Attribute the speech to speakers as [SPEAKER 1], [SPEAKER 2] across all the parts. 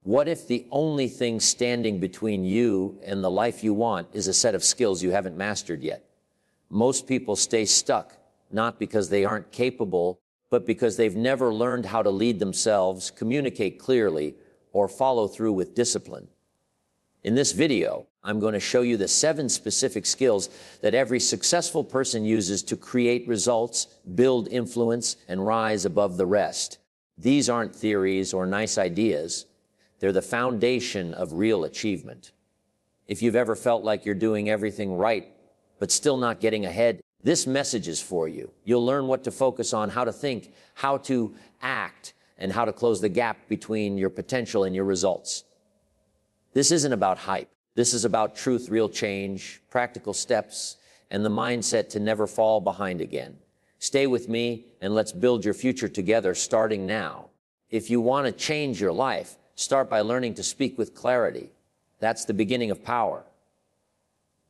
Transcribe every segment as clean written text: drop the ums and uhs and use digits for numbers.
[SPEAKER 1] What if the only thing standing between you and the life you want is a set of skills you haven't mastered yet? Most people stay stuck, not because they aren't capable, but because they've never learned how to lead themselves, communicate clearly, or follow through with discipline. In this video, I'm going to show you the 7 specific skills that every successful person uses to create results, build influence, and rise above the rest. These aren't theories or nice ideas. They're the foundation of real achievement. If you've ever felt like you're doing everything right, but still not getting ahead, this message is for you. You'll learn what to focus on, how to think, how to act, and how to close the gap between your potential and your results. This isn't about hype. This is about truth, real change, practical steps, and the mindset to never fall behind again. Stay with me and let's build your future together starting now. If you want to change your life, start by learning to speak with clarity. That's the beginning of power.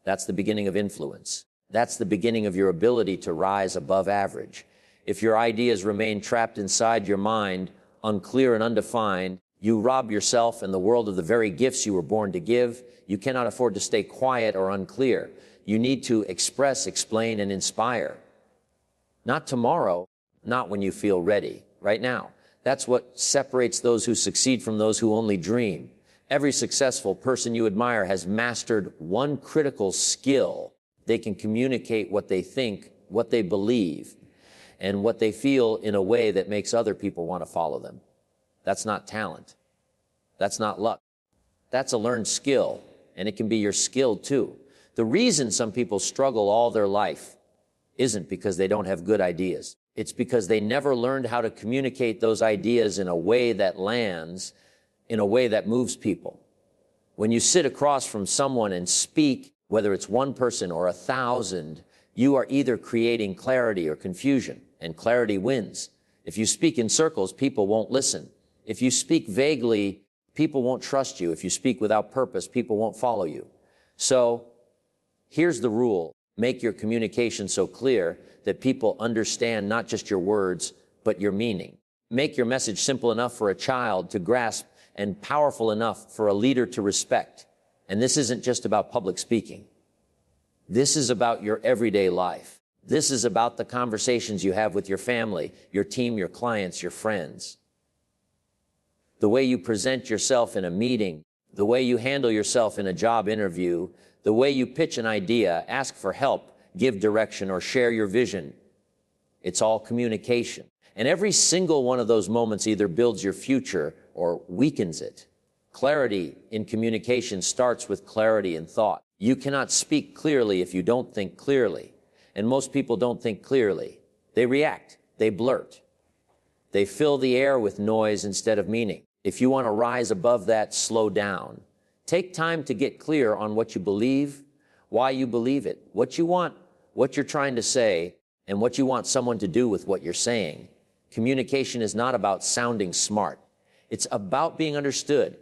[SPEAKER 1] That's the beginning of influence. That's the beginning of your ability to rise above average. If your ideas remain trapped inside your mind, unclear and undefined, you rob yourself and the world of the very gifts you were born to give. You cannot afford to stay quiet or unclear. You need to express, explain, and inspire. Not tomorrow, not when you feel ready, right now. That's what separates those who succeed from those who only dream. Every successful person you admire has mastered one critical skill. They can communicate what they think, what they believe, and what they feel in a way that makes other people want to follow them. That's not talent. That's not luck. That's a learned skill, and it can be your skill too. The reason some people struggle all their life isn't because they don't have good ideas. It's because they never learned how to communicate those ideas in a way that lands, in a way that moves people. When you sit across from someone and speak, whether it's one person or 1,000, you are either creating clarity or confusion, and clarity wins. If you speak in circles, people won't listen. If you speak vaguely, people won't trust you. If you speak without purpose, people won't follow you. So here's the rule. Make your communication so clear that people understand not just your words, but your meaning. Make your message simple enough for a child to grasp and powerful enough for a leader to respect. And this isn't just about public speaking. This is about your everyday life. This is about the conversations you have with your family, your team, your clients, your friends. The way you present yourself in a meeting, the way you handle yourself in a job interview, the way you pitch an idea, ask for help, give direction, or share your vision. It's all communication. And every single one of those moments either builds your future or weakens it. Clarity in communication starts with clarity in thought. You cannot speak clearly if you don't think clearly. And most people don't think clearly. They react. They blurt. They fill the air with noise instead of meaning. If you want to rise above that, slow down. Take time to get clear on what you believe, why you believe it, what you want, what you're trying to say, and what you want someone to do with what you're saying. Communication is not about sounding smart. It's about being understood.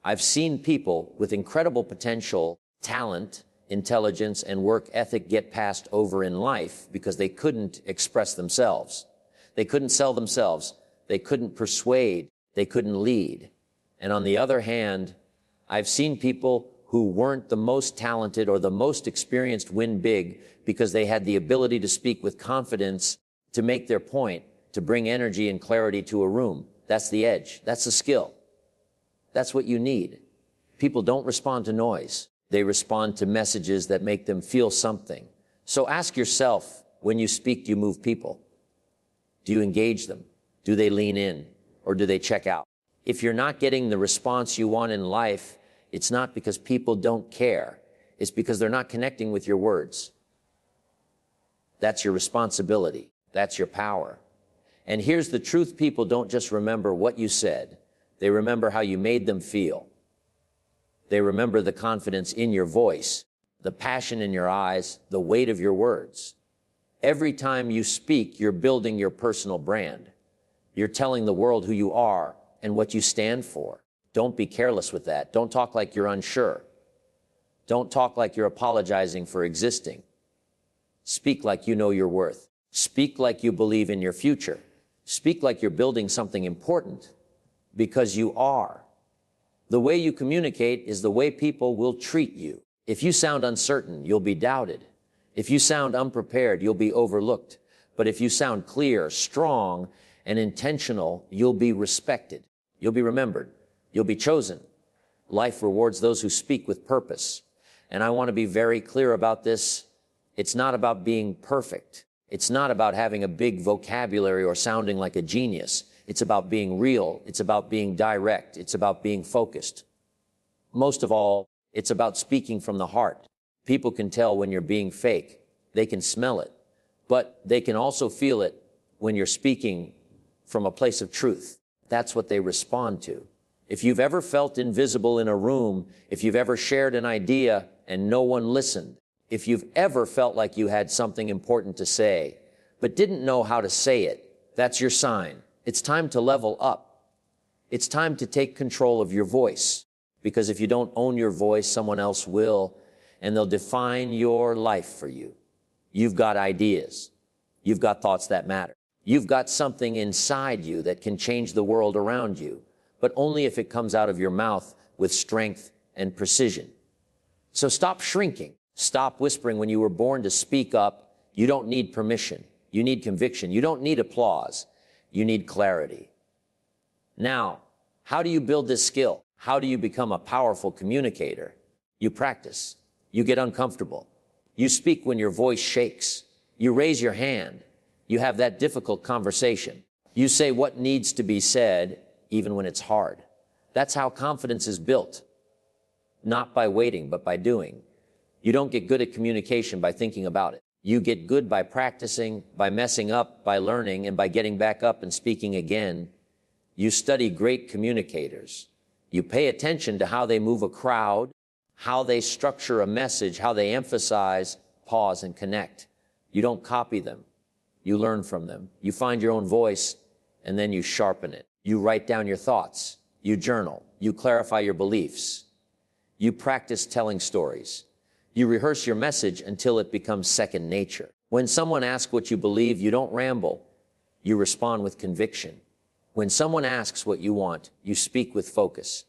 [SPEAKER 1] I've seen people with incredible potential, talent, intelligence, and work ethic get passed over in life because they couldn't express themselves. They couldn't sell themselves. They couldn't persuade. They couldn't lead. And on the other hand, I've seen people who weren't the most talented or the most experienced win big because they had the ability to speak with confidence, to make their point, to bring energy and clarity to a room. That's the edge. That's the skill. That's what you need. People don't respond to noise. They respond to messages that make them feel something. So ask yourself, when you speak, do you move people? Do you engage them? Do they lean in? Or do they check out? If you're not getting the response you want in life, it's not because people don't care. It's because they're not connecting with your words. That's your responsibility. That's your power. And here's the truth. People don't just remember what you said. They remember how you made them feel. They remember the confidence in your voice, the passion in your eyes, the weight of your words. Every time you speak, you're building your personal brand. You're telling the world who you are and what you stand for. Don't be careless with that. Don't talk like you're unsure. Don't talk like you're apologizing for existing. Speak like you know your worth. Speak like you believe in your future. Speak like you're building something important, because you are. The way you communicate is the way people will treat you. If you sound uncertain, you'll be doubted. If you sound unprepared, you'll be overlooked. But if you sound clear, strong, and intentional, you'll be respected. You'll be remembered. You'll be chosen. Life rewards those who speak with purpose. And I want to be very clear about this. It's not about being perfect. It's not about having a big vocabulary or sounding like a genius. It's about being real. It's about being direct. It's about being focused. Most of all, it's about speaking from the heart. People can tell when you're being fake. They can smell it. But they can also feel it when you're speaking from a place of truth. That's what they respond to. If you've ever felt invisible in a room, if you've ever shared an idea and no one listened, if you've ever felt like you had something important to say, but didn't know how to say it, that's your sign. It's time to level up. It's time to take control of your voice. Because if you don't own your voice, someone else will, and they'll define your life for you. You've got ideas. You've got thoughts that matter. You've got something inside you that can change the world around you, but only if it comes out of your mouth with strength and precision. So stop shrinking. Stop whispering when you were born to speak up. You don't need permission. You need conviction. You don't need applause. You need clarity. Now, how do you build this skill? How do you become a powerful communicator? You practice. You get uncomfortable. You speak when your voice shakes. You raise your hand. You have that difficult conversation. You say what needs to be said, even when it's hard. That's how confidence is built. Not by waiting, but by doing. You don't get good at communication by thinking about it. You get good by practicing, by messing up, by learning, and by getting back up and speaking again. You study great communicators. You pay attention to how they move a crowd, how they structure a message, how they emphasize, pause, and connect. You don't copy them. You learn from them. You find your own voice, and then you sharpen it. You write down your thoughts. You journal. You clarify your beliefs. You practice telling stories. You rehearse your message until it becomes second nature. When someone asks what you believe, you don't ramble. You respond with conviction. When someone asks what you want, you speak with focus.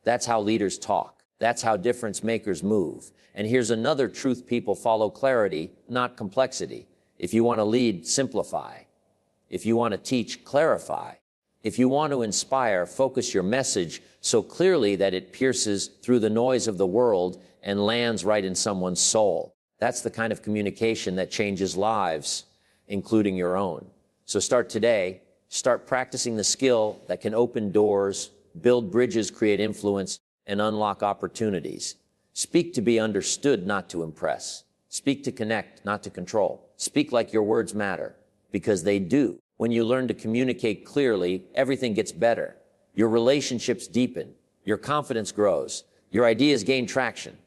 [SPEAKER 1] That's how leaders talk. That's how difference makers move. And here's another truth people follow: clarity, not complexity. If you want to lead, simplify. If you want to teach, clarify. If you want to inspire, focus your message so clearly that it pierces through the noise of the world and lands right in someone's soul. That's the kind of communication that changes lives, including your own. So start today. Start practicing the skill that can open doors, build bridges, create influence, and unlock opportunities. Speak to be understood, not to impress. Speak to connect, not to control. Speak like your words matter, because they do. When you learn to communicate clearly, everything gets better. Your relationships deepen. Your confidence grows. Your ideas gain traction.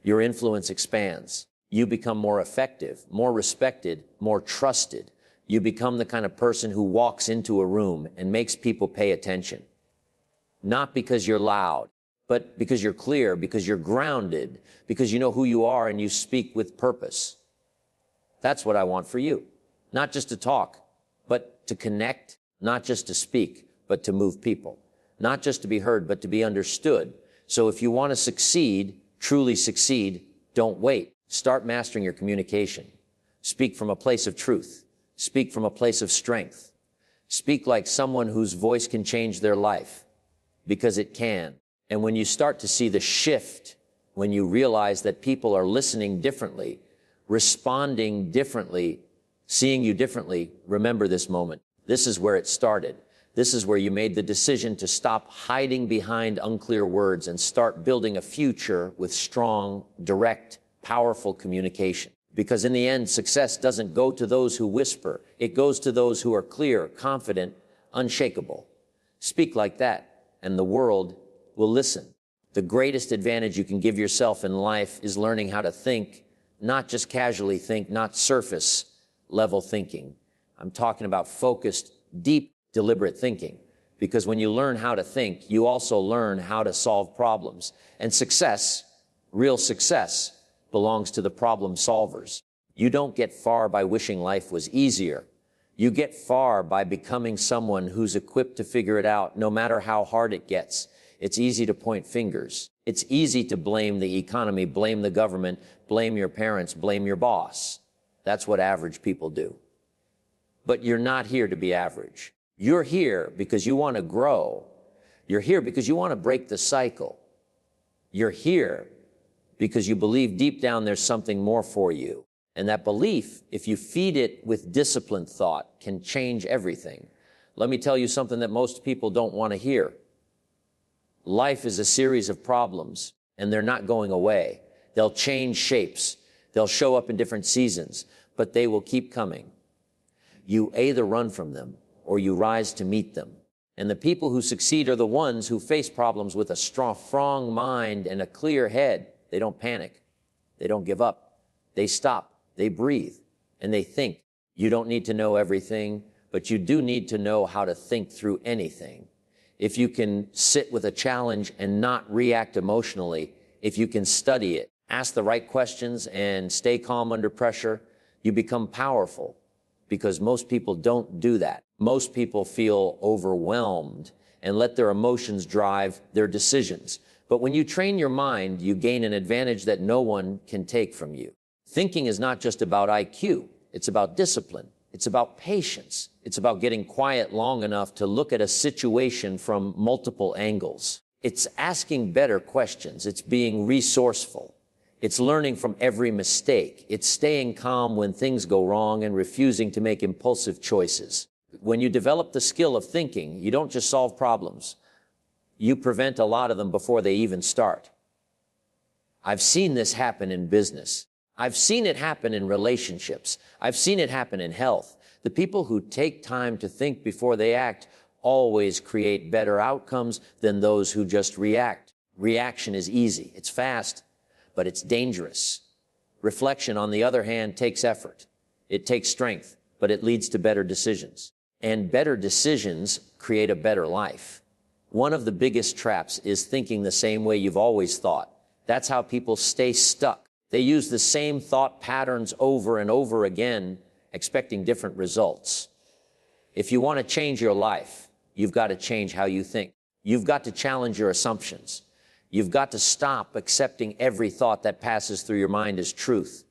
[SPEAKER 1] Your influence expands. You become more effective, more respected, more trusted. You become the kind of person who walks into a room and makes people pay attention. Not because you're loud, but because you're clear, because you're grounded, because you know who you are and you speak with purpose. That's what I want for you. Not just to talk, but to connect, not just to speak, but to move people. Not just to be heard, but to be understood. So if you want to succeed, truly succeed, don't wait. Start mastering your communication. Speak from a place of truth. Speak from a place of strength. Speak like someone whose voice can change their life, because it can. And when you start to see the shift, when you realize that people are listening differently, responding differently, seeing you differently, remember this moment. This is where it started. This is where you made the decision to stop hiding behind unclear words and start building a future with strong, direct, powerful communication. Because in the end, success doesn't go to those who whisper. It goes to those who are clear, confident, unshakable. Speak like that, and the world will listen. The greatest advantage you can give yourself in life is learning how to think, not just casually think, not surface level thinking. I'm talking about focused, deep, deliberate thinking. Because when you learn how to think, you also learn how to solve problems. And success, real success, belongs to the problem solvers. You don't get far by wishing life was easier. You get far by becoming someone who's equipped to figure it out, no matter how hard it gets. It's easy to point fingers. It's easy to blame the economy, blame the government, blame your parents, blame your boss. That's what average people do. But you're not here to be average. You're here because you want to grow. You're here because you want to break the cycle. You're here because you believe deep down there's something more for you. And that belief, if you feed it with disciplined thought, can change everything. Let me tell you something that most people don't want to hear. Life is a series of problems, and they're not going away. They'll change shapes. They'll show up in different seasons, but they will keep coming. You either run from them or you rise to meet them. And the people who succeed are the ones who face problems with a strong mind and a clear head. They don't panic. They don't give up. They stop. They breathe. And they think. You don't need to know everything, but you do need to know how to think through anything. If you can sit with a challenge and not react emotionally, if you can study it, ask the right questions and stay calm under pressure, you become powerful. Because most people don't do that. Most people feel overwhelmed and let their emotions drive their decisions. But when you train your mind, you gain an advantage that no one can take from you. Thinking is not just about IQ. It's about discipline. It's about patience. It's about getting quiet long enough to look at a situation from multiple angles. It's asking better questions. It's being resourceful. It's learning from every mistake. It's staying calm when things go wrong and refusing to make impulsive choices. When you develop the skill of thinking, you don't just solve problems. You prevent a lot of them before they even start. I've seen this happen in business. I've seen it happen in relationships. I've seen it happen in health. The people who take time to think before they act always create better outcomes than those who just react. Reaction is easy. It's fast, but it's dangerous. Reflection, on the other hand, takes effort. It takes strength, but it leads to better decisions. And better decisions create a better life. One of the biggest traps is thinking the same way you've always thought. That's how people stay stuck. They use the same thought patterns over and over again, expecting different results. If you want to change your life, you've got to change how you think. You've got to challenge your assumptions. You've got to stop accepting every thought that passes through your mind as truth.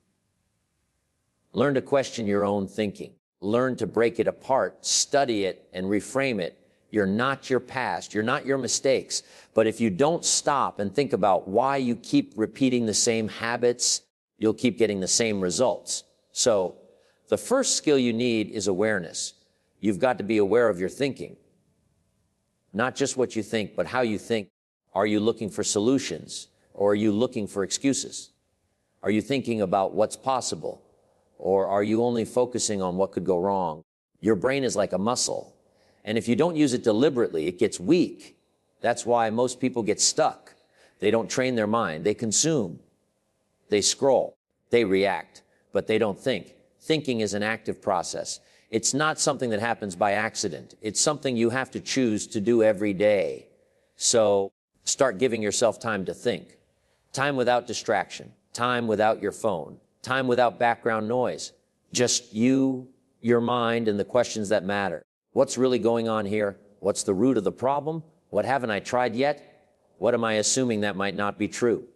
[SPEAKER 1] Learn to question your own thinking. Learn to break it apart, study it, and reframe it. You're not your past. You're not your mistakes. But if you don't stop and think about why you keep repeating the same habits, you'll keep getting the same results. So the first skill you need is awareness. You've got to be aware of your thinking. Not just what you think, but how you think. Are you looking for solutions, or are you looking for excuses? Are you thinking about what's possible, or are you only focusing on what could go wrong? Your brain is like a muscle, and if you don't use it deliberately, it gets weak. That's why most people get stuck. They don't train their mind. They consume. They scroll. They react, but they don't think. Thinking is an active process. It's not something that happens by accident. It's something you have to choose to do every day. So start giving yourself time to think. Time without distraction. Time without your phone. Time without background noise. Just you, your mind, and the questions that matter. What's really going on here? What's the root of the problem? What haven't I tried yet? What am I assuming that might not be true?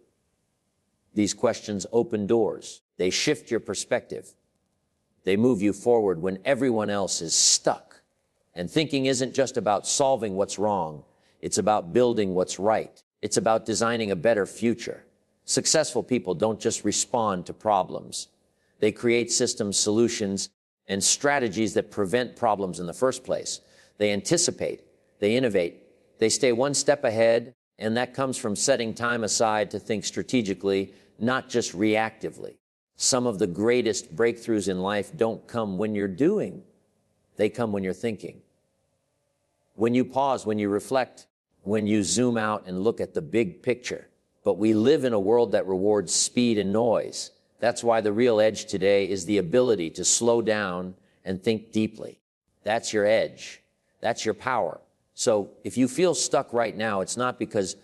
[SPEAKER 1] These questions open doors. They shift your perspective. They move you forward when everyone else is stuck. And thinking isn't just about solving what's wrong. It's about building what's right. It's about designing a better future. Successful people don't just respond to problems. They create systems, solutions, and strategies that prevent problems in the first place. They anticipate. They innovate. They stay one step ahead, and that comes from setting time aside to think strategically, not just reactively. Some of the greatest breakthroughs in life don't come when you're doing. They come when you're thinking. When you pause, when you reflect, when you zoom out and look at the big picture. But we live in a world that rewards speed and noise. That's why the real edge today is the ability to slow down and think deeply. That's your edge. That's your power. So if you feel stuck right now, it's not because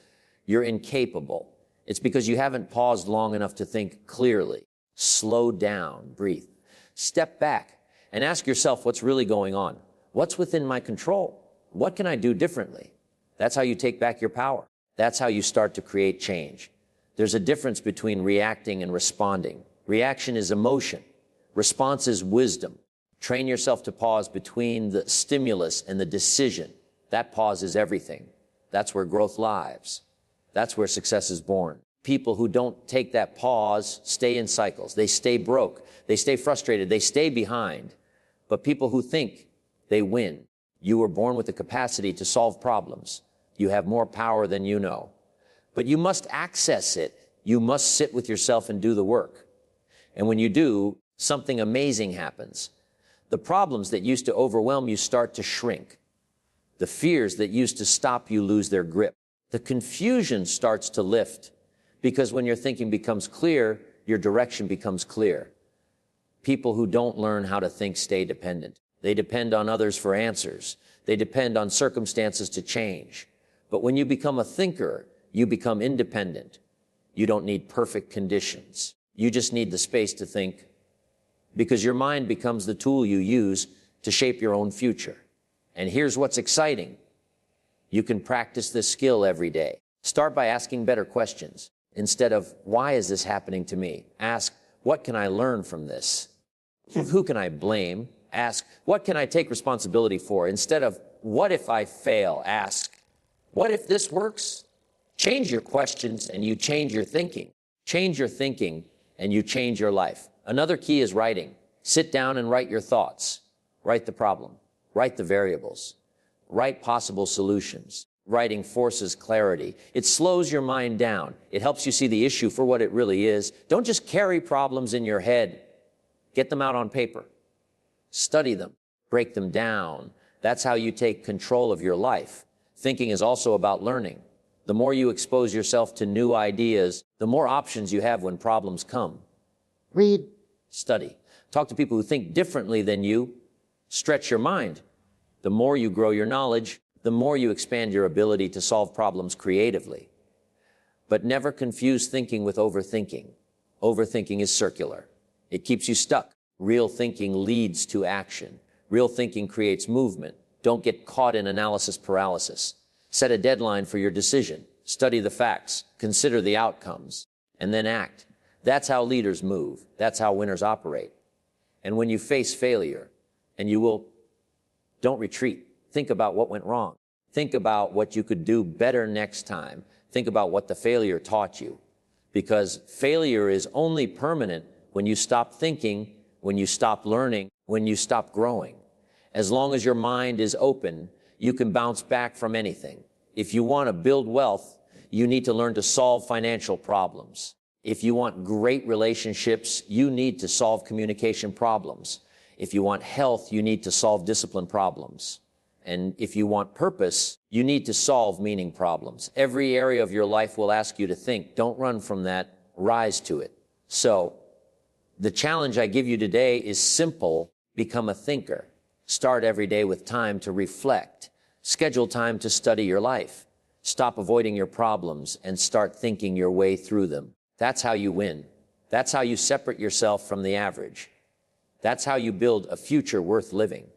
[SPEAKER 1] you're incapable. It's because you haven't paused long enough to think clearly. Slow down, breathe. Step back and ask yourself what's really going on. What's within my control? What can I do differently? That's how you take back your power. That's how you start to create change. There's a difference between reacting and responding. Reaction is emotion. Response is wisdom. Train yourself to pause between the stimulus and the decision. That pause is everything. That's where growth lives. That's where success is born. People who don't take that pause stay in cycles. They stay broke. They stay frustrated. They stay behind. But people who think, they win. You were born with the capacity to solve problems. You have more power than you know. But you must access it. You must sit with yourself and do the work. And when you do, something amazing happens. The problems that used to overwhelm you start to shrink. The fears that used to stop you lose their grip. The confusion starts to lift, because when your thinking becomes clear, your direction becomes clear. People who don't learn how to think stay dependent. They depend on others for answers. They depend on circumstances to change. But when you become a thinker, you become independent. You don't need perfect conditions. You just need the space to think, because your mind becomes the tool you use to shape your own future. And here's what's exciting. You can practice this skill every day. Start by asking better questions. Instead of, why is this happening to me? Ask, what can I learn from this? Who can I blame? Ask, what can I take responsibility for? Instead of, what if I fail? Ask, what if this works? Change your questions and you change your thinking. Change your thinking and you change your life. Another key is writing. Sit down and write your thoughts. Write the problem. Write the variables. Write possible solutions. Writing forces clarity. It slows your mind down. It helps you see the issue for what it really is. Don't just carry problems in your head. Get them out on paper. Study them. Break them down. That's how you take control of your life. Thinking is also about learning. The more you expose yourself to new ideas, the more options you have when problems come. Read. Study. Talk to people who think differently than you. Stretch your mind. The more you grow your knowledge, the more you expand your ability to solve problems creatively. But never confuse thinking with overthinking. Overthinking is circular. It keeps you stuck. Real thinking leads to action. Real thinking creates movement. Don't get caught in analysis paralysis. Set a deadline for your decision. Study the facts. Consider the outcomes. And then act. That's how leaders move. That's how winners operate. And when you face failure, and you will, don't retreat. Think about what went wrong. Think about what you could do better next time. Think about what the failure taught you. Because failure is only permanent when you stop thinking, when you stop learning, when you stop growing. As long as your mind is open, you can bounce back from anything. If you want to build wealth, you need to learn to solve financial problems. If you want great relationships, you need to solve communication problems. If you want health, you need to solve discipline problems. And if you want purpose, you need to solve meaning problems. Every area of your life will ask you to think. Don't run from that. Rise to it. So, the challenge I give you today is simple. Become a thinker. Start every day with time to reflect. Schedule time to study your life. Stop avoiding your problems and start thinking your way through them. That's how you win. That's how you separate yourself from the average. That's how you build a future worth living.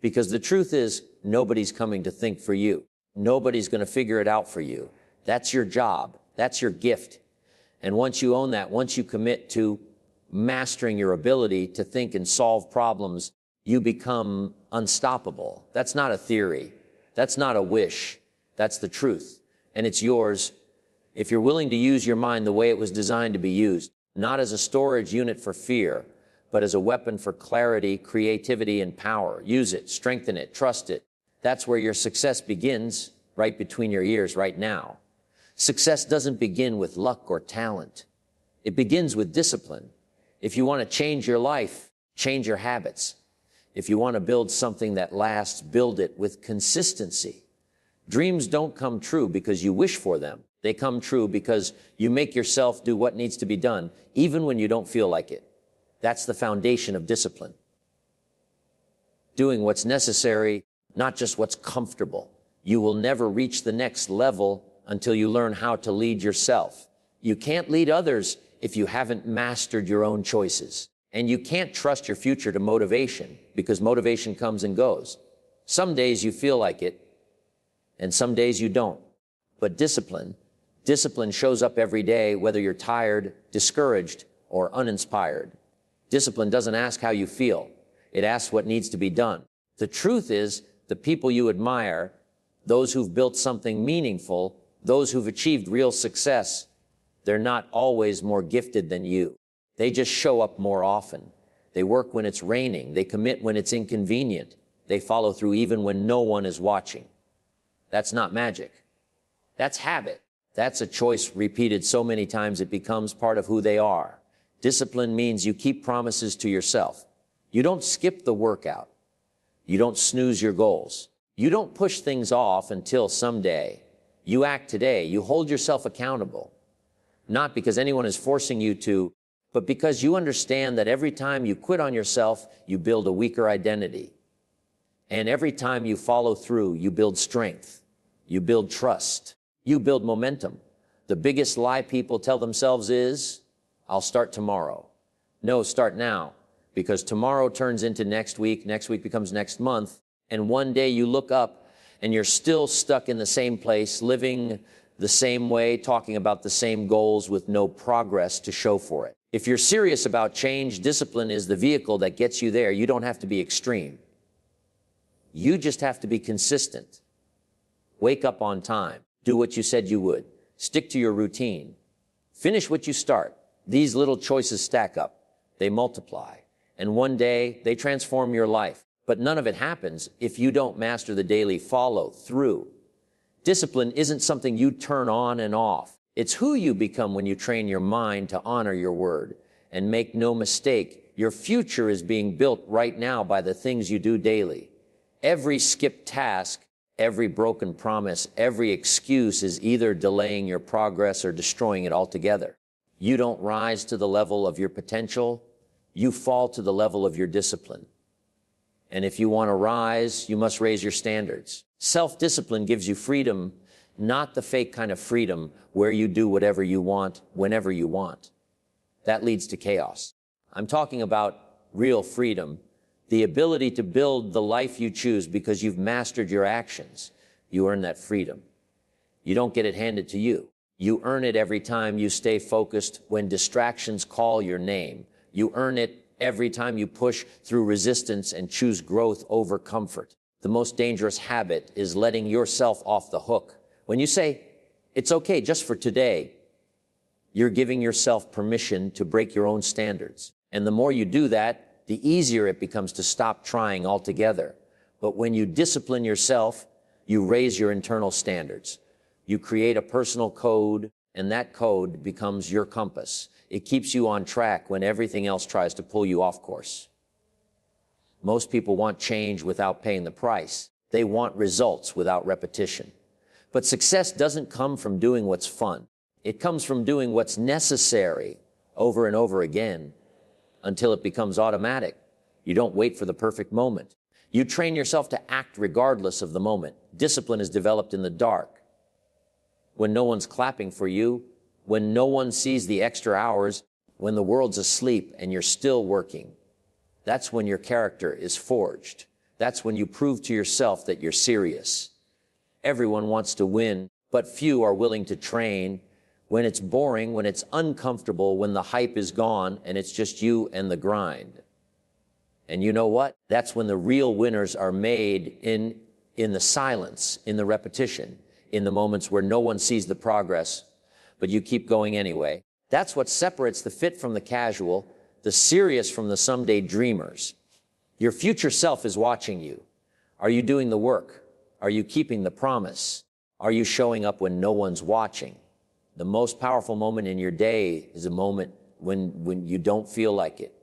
[SPEAKER 1] Because the truth is, nobody's coming to think for you. Nobody's going to figure it out for you. That's your job. That's your gift. And once you own that, once you commit to mastering your ability to think and solve problems, you become unstoppable. That's not a theory. That's not a wish. That's the truth. And it's yours if you're willing to use your mind the way it was designed to be used, not as a storage unit for fear, but as a weapon for clarity, creativity, and power. Use it, strengthen it, trust it. That's where your success begins, right between your ears right now. Success doesn't begin with luck or talent. It begins with discipline. If you want to change your life, change your habits. If you want to build something that lasts, build it with consistency. Dreams don't come true because you wish for them. They come true because you make yourself do what needs to be done, even when you don't feel like it. That's the foundation of discipline. Doing what's necessary, not just what's comfortable. You will never reach the next level until you learn how to lead yourself. You can't lead others if you haven't mastered your own choices. And you can't trust your future to motivation, because motivation comes and goes. Some days you feel like it, and some days you don't. But discipline shows up every day, whether you're tired, discouraged, or uninspired. Discipline doesn't ask how you feel. It asks what needs to be done. The truth is, the people you admire, those who've built something meaningful, those who've achieved real success, they're not always more gifted than you. They just show up more often. They work when it's raining. They commit when it's inconvenient. They follow through even when no one is watching. That's not magic. That's habit. That's a choice repeated so many times it becomes part of who they are. Discipline means you keep promises to yourself. You don't skip the workout. You don't snooze your goals. You don't push things off until someday. You act today. You hold yourself accountable. Not because anyone is forcing you to, but because you understand that every time you quit on yourself, you build a weaker identity. And every time you follow through, you build strength. You build trust. You build momentum. The biggest lie people tell themselves is, I'll start tomorrow. No, start now, because tomorrow turns into next week becomes next month, and one day you look up and you're still stuck in the same place, living the same way, talking about the same goals with no progress to show for it. If you're serious about change, discipline is the vehicle that gets you there. You don't have to be extreme. You just have to be consistent. Wake up on time. Do what you said you would. Stick to your routine. Finish what you start. These little choices stack up. They multiply. And one day, they transform your life. But none of it happens if you don't master the daily follow through. Discipline isn't something you turn on and off. It's who you become when you train your mind to honor your word. And make no mistake, your future is being built right now by the things you do daily. Every skipped task, every broken promise, every excuse is either delaying your progress or destroying it altogether. You don't rise to the level of your potential, you fall to the level of your discipline. And if you want to rise, you must raise your standards. Self-discipline gives you freedom, not the fake kind of freedom where you do whatever you want, whenever you want. That leads to chaos. I'm talking about real freedom, the ability to build the life you choose because you've mastered your actions. You earn that freedom. You don't get it handed to you. You earn it every time you stay focused when distractions call your name. You earn it every time you push through resistance and choose growth over comfort. The most dangerous habit is letting yourself off the hook. When you say, it's okay just for today, you're giving yourself permission to break your own standards. And the more you do that, the easier it becomes to stop trying altogether. But when you discipline yourself, you raise your internal standards. You create a personal code, and that code becomes your compass. It keeps you on track when everything else tries to pull you off course. Most people want change without paying the price. They want results without repetition. But success doesn't come from doing what's fun. It comes from doing what's necessary over and over again until it becomes automatic. You don't wait for the perfect moment. You train yourself to act regardless of the moment. Discipline is developed in the dark. When no one's clapping for you, when no one sees the extra hours, when the world's asleep and you're still working, that's when your character is forged. That's when you prove to yourself that you're serious. Everyone wants to win, but few are willing to train. When it's boring, when it's uncomfortable, when the hype is gone and it's just you and the grind. And you know what? That's when the real winners are made in the silence, in the repetition, in the moments where no one sees the progress, but you keep going anyway. That's what separates the fit from the casual, the serious from the someday dreamers. Your future self is watching you. Are you doing the work? Are you keeping the promise? Are you showing up when no one's watching? The most powerful moment in your day is a moment when you don't feel like it,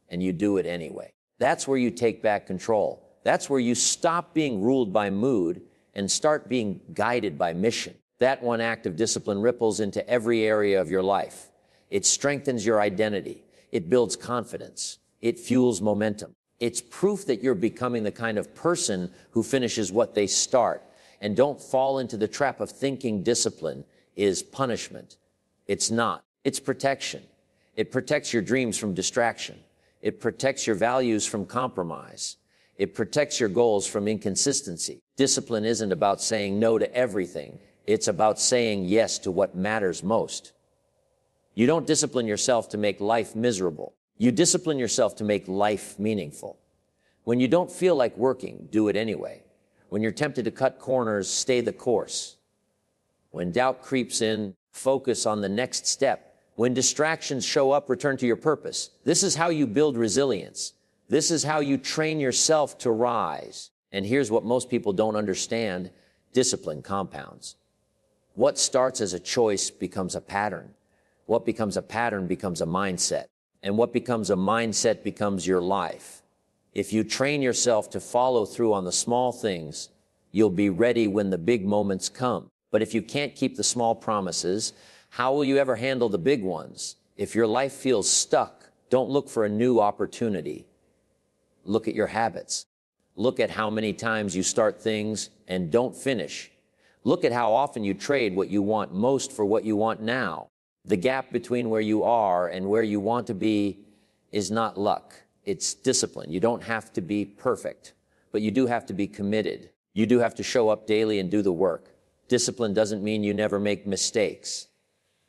[SPEAKER 1] and you do it anyway. That's where you take back control. That's where you stop being ruled by mood and start being guided by mission. That one act of discipline ripples into every area of your life. It strengthens your identity. It builds confidence. It fuels momentum. It's proof that you're becoming the kind of person who finishes what they start. And don't fall into the trap of thinking discipline is punishment. It's not. It's protection. It protects your dreams from distraction. It protects your values from compromise. It protects your goals from inconsistency. Discipline isn't about saying no to everything. It's about saying yes to what matters most. You don't discipline yourself to make life miserable. You discipline yourself to make life meaningful. When you don't feel like working, do it anyway. When you're tempted to cut corners, stay the course. When doubt creeps in, focus on the next step. When distractions show up, return to your purpose. This is how you build resilience. This is how you train yourself to rise. And here's what most people don't understand: discipline compounds. What starts as a choice becomes a pattern. What becomes a pattern becomes a mindset. And what becomes a mindset becomes your life. If you train yourself to follow through on the small things, you'll be ready when the big moments come. But if you can't keep the small promises, how will you ever handle the big ones? If your life feels stuck, don't look for a new opportunity. Look at your habits. Look at how many times you start things and don't finish. Look at how often you trade what you want most for what you want now. The gap between where you are and where you want to be is not luck. It's discipline. You don't have to be perfect, but you do have to be committed. You do have to show up daily and do the work. Discipline doesn't mean you never make mistakes.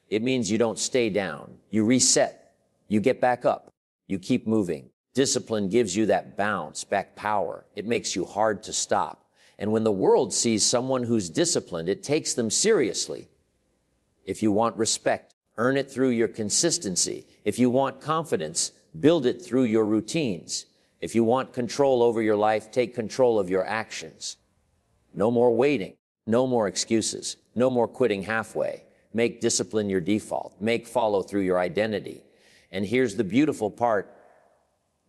[SPEAKER 1] It means you don't stay down. You reset. You get back up. You keep moving. Discipline gives you that bounce back power. It makes you hard to stop. And when the world sees someone who's disciplined, it takes them seriously. If you want respect, earn it through your consistency. If you want confidence, build it through your routines. If you want control over your life, take control of your actions. No more waiting. No more excuses. No more quitting halfway. Make discipline your default. Make follow through your identity. And here's the beautiful part.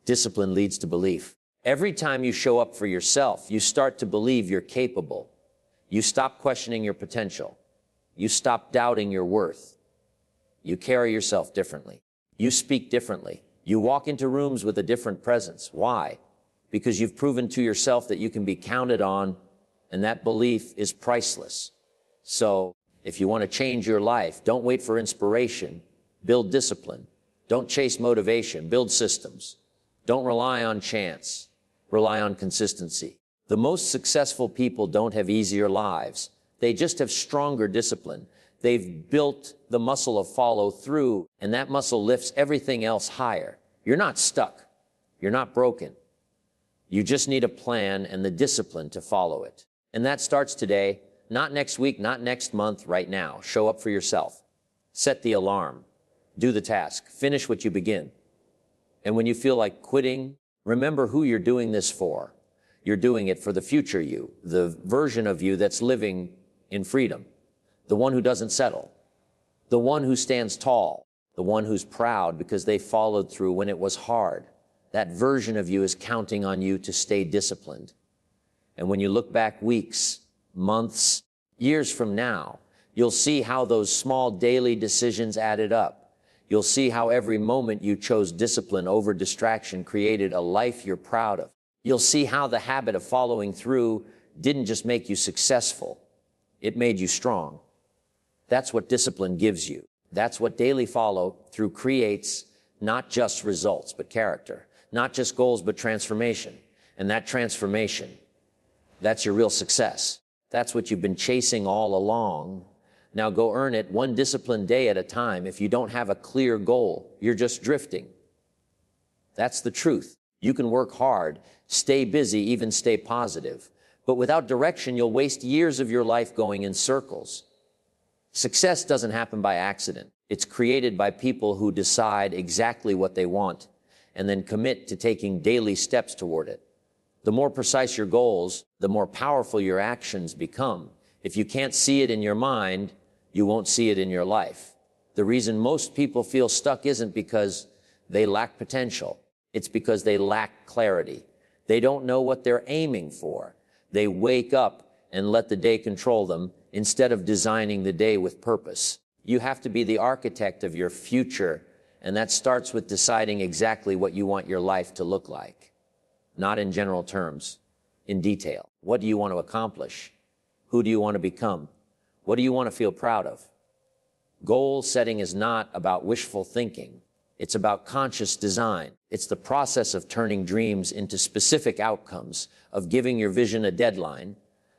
[SPEAKER 1] Discipline leads to belief. Every time you show up for yourself, you start to believe you're capable. You stop questioning your potential. You stop doubting your worth. You carry yourself differently. You speak differently. You walk into rooms with a different presence. Why? Because you've proven to yourself that you can be counted on, and that belief is priceless. So, if you want to change your life, don't wait for inspiration. Build discipline. Don't chase motivation. Build systems. Don't rely on chance. Rely on consistency. The most successful people don't have easier lives. They just have stronger discipline. They've built the muscle of follow through, and that muscle lifts everything else higher. You're not stuck. You're not broken. You just need a plan and the discipline to follow it. And that starts today, not next week, not next month, right now. Show up for yourself. Set the alarm. Do the task. Finish what you begin. And when you feel like quitting, remember who you're doing this for. You're doing it for the future you, the version of you that's living in freedom, the one who doesn't settle, the one who stands tall, the one who's proud because they followed through when it was hard. That version of you is counting on you to stay disciplined. And when you look back weeks, months, years from now, you'll see how those small daily decisions added up. You'll see how every moment you chose discipline over distraction created a life you're proud of. You'll see how the habit of following through didn't just make you successful, it made you strong. That's what discipline gives you. That's what daily follow through creates, not just results, but character. Not just goals, but transformation. And that transformation, that's your real success. That's what you've been chasing all along. Now go earn it one disciplined day at a time. If you don't have a clear goal, you're just drifting. That's the truth. You can work hard, stay busy, even stay positive. But without direction, you'll waste years of your life going in circles. Success doesn't happen by accident. It's created by people who decide exactly what they want and then commit to taking daily steps toward it. The more precise your goals, the more powerful your actions become. If you can't see it in your mind, you won't see it in your life. The reason most people feel stuck isn't because they lack potential. It's because they lack clarity. They don't know what they're aiming for. They wake up and let the day control them instead of designing the day with purpose. You have to be the architect of your future, and that starts with deciding exactly what you want your life to look like. Not in general terms, in detail. What do you want to accomplish? Who do you want to become? What do you want to feel proud of? Goal setting is not about wishful thinking. It's about conscious design. It's the process of turning dreams into specific outcomes, of giving your vision a deadline,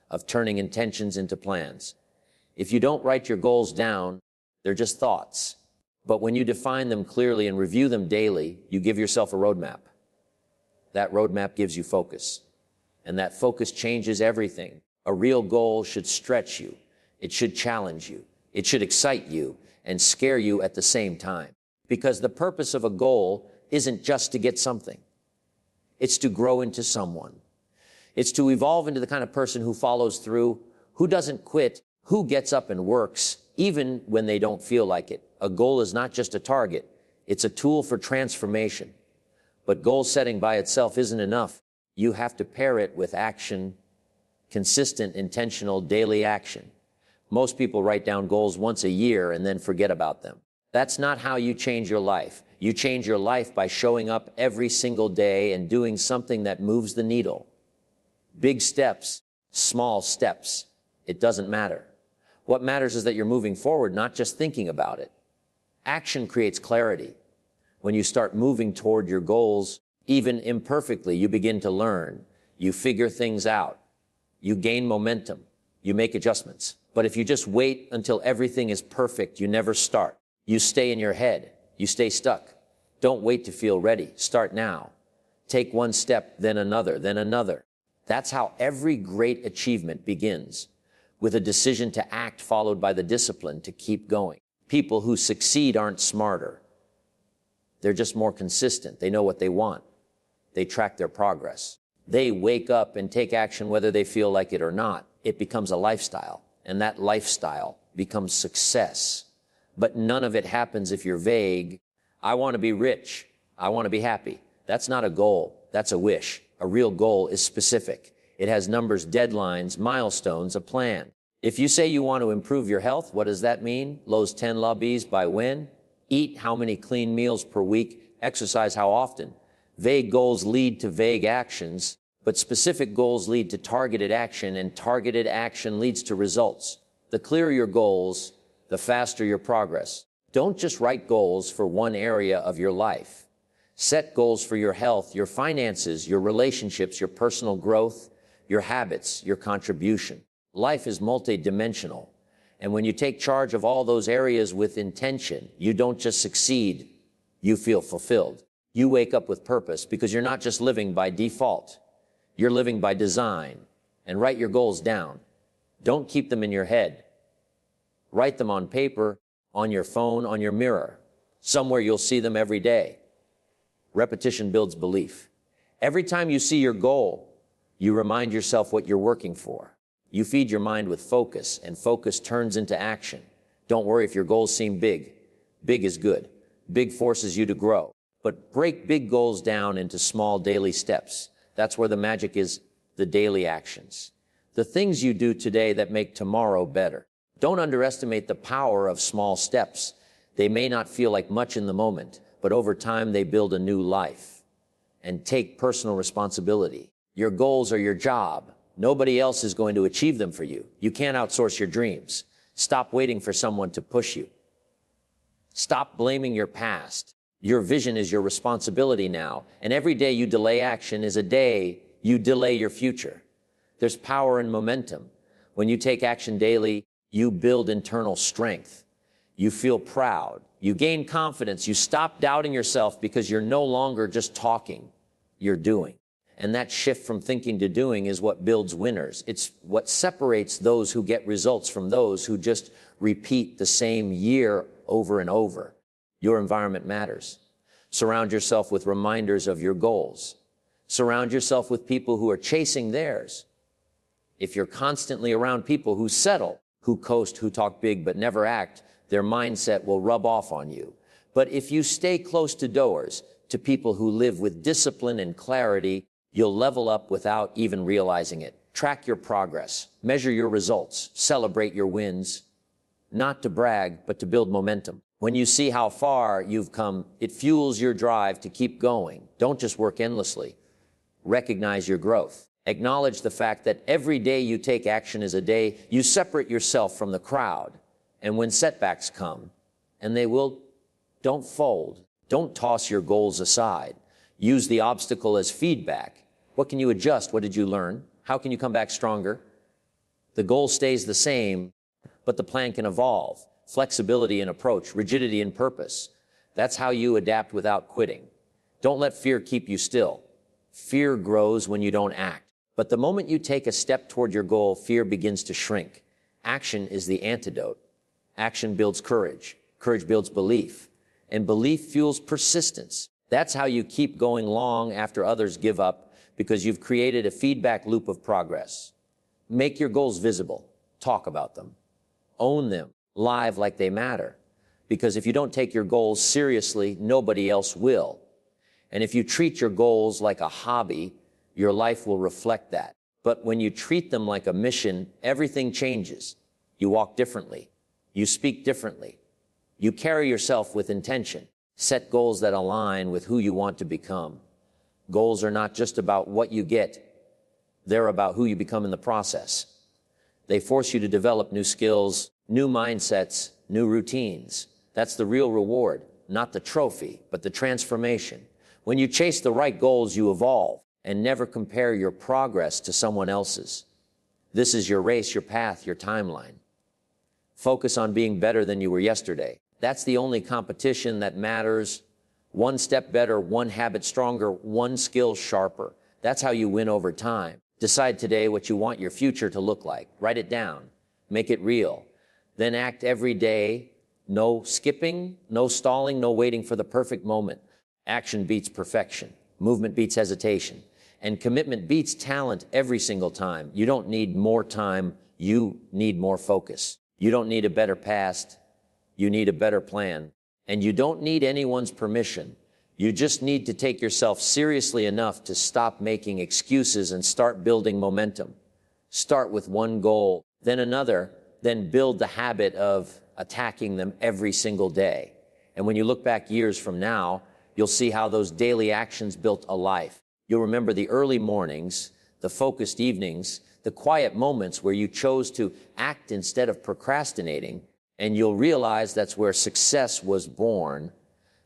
[SPEAKER 1] of turning intentions into plans. If you don't write your goals down, they're just thoughts. But when you define them clearly and review them daily, you give yourself a roadmap. That roadmap gives you focus. And that focus changes everything. A real goal should stretch you. It should challenge you. It should excite you and scare you at the same time. Because the purpose of a goal isn't just to get something. It's to grow into someone. It's to evolve into the kind of person who follows through, who doesn't quit, who gets up and works, even when they don't feel like it. A goal is not just a target. It's a tool for transformation. But goal setting by itself isn't enough. You have to pair it with action, consistent, intentional, daily action. Most people write down goals once a year and then forget about them. That's not how you change your life. You change your life by showing up every single day and doing something that moves the needle. Big steps, small steps, it doesn't matter. What matters is that you're moving forward, not just thinking about it. Action creates clarity. When you start moving toward your goals, even imperfectly, you begin to learn. You figure things out. You gain momentum. You make adjustments. But if you just wait until everything is perfect, you never start. You stay in your head. You stay stuck. Don't wait to feel ready. Start now. Take one step, then another, then another. That's how every great achievement begins, with a decision to act followed by the discipline to keep going. People who succeed aren't smarter. They're just more consistent. They know what they want. They track their progress. They wake up and take action whether they feel like it or not. It becomes a lifestyle, and that lifestyle becomes success. But none of it happens if you're vague. I want to be rich. I want to be happy. That's not a goal. That's a wish. A real goal is specific. It has numbers, deadlines, milestones, a plan. If you say you want to improve your health, what does that mean? Lose 10 lobbies by when? Eat how many clean meals per week? Exercise how often? Vague goals lead to vague actions, but specific goals lead to targeted action, and targeted action leads to results. The clearer your goals, the faster your progress. Don't just write goals for one area of your life. Set goals for your health, your finances, your relationships, your personal growth, your habits, your contribution. Life is multidimensional. And when you take charge of all those areas with intention, you don't just succeed, you feel fulfilled. You wake up with purpose because you're not just living by default. You're living by design. And write your goals down. Don't keep them in your head. Write them on paper, on your phone, on your mirror. Somewhere you'll see them every day. Repetition builds belief. Every time you see your goal, you remind yourself what you're working for. You feed your mind with focus, and focus turns into action. Don't worry if your goals seem big. Big is good. Big forces you to grow. But break big goals down into small daily steps. That's where the magic is, the daily actions. The things you do today that make tomorrow better. Don't underestimate the power of small steps. They may not feel like much in the moment, but over time they build a new life. And take personal responsibility. Your goals are your job. Nobody else is going to achieve them for you. You can't outsource your dreams. Stop waiting for someone to push you. Stop blaming your past. Your vision is your responsibility now. And every day you delay action is a day you delay your future. There's power in momentum. When you take action daily, you build internal strength. You feel proud. You gain confidence. You stop doubting yourself because you're no longer just talking. You're doing. And that shift from thinking to doing is what builds winners. It's what separates those who get results from those who just repeat the same year over and over. Your environment matters. Surround yourself with reminders of your goals. Surround yourself with people who are chasing theirs. If you're constantly around people who settle, who coast, who talk big but never act, their mindset will rub off on you. But if you stay close to doers, to people who live with discipline and clarity, you'll level up without even realizing it. Track your progress, measure your results, celebrate your wins, not to brag, but to build momentum. When you see how far you've come, it fuels your drive to keep going. Don't just work endlessly. Recognize your growth. Acknowledge the fact that every day you take action is a day you separate yourself from the crowd. And when setbacks come, and they will, don't fold. Don't toss your goals aside. Use the obstacle as feedback. What can you adjust? What did you learn? How can you come back stronger? The goal stays the same, but the plan can evolve. Flexibility in approach, rigidity in purpose. That's how you adapt without quitting. Don't let fear keep you still. Fear grows when you don't act. But the moment you take a step toward your goal, fear begins to shrink. Action is the antidote. Action builds courage. Courage builds belief. And belief fuels persistence. That's how you keep going long after others give up, because you've created a feedback loop of progress. Make your goals visible. Talk about them. Own them live like they matter. Because if you don't take your goals seriously, nobody else will. And if you treat your goals like a hobby, your life will reflect that. But when you treat them like a mission, everything changes. You walk differently. You speak differently. You carry yourself with intention. Set goals that align with who you want to become. Goals are not just about what you get. They're about who you become in the process. They force you to develop new skills, new mindsets, new routines. That's the real reward, not the trophy, but the transformation. When you chase the right goals, you evolve and never compare your progress to someone else's. This is your race, your path, your timeline. Focus on being better than you were yesterday. That's the only competition that matters. One step better, one habit stronger, one skill sharper. That's how you win over time. Decide today what you want your future to look like. Write it down. Make it real. Then act every day. No skipping, no stalling, no waiting for the perfect moment. Action beats perfection. Movement beats hesitation. And commitment beats talent every single time. You don't need more time. You need more focus. You don't need a better past. You need a better plan. And you don't need anyone's permission. You just need to take yourself seriously enough to stop making excuses and start building momentum. Start with one goal, then another, then build the habit of attacking them every single day. And when you look back years from now, you'll see how those daily actions built a life. You'll remember the early mornings, the focused evenings, the quiet moments where you chose to act instead of procrastinating, and you'll realize that's where success was born,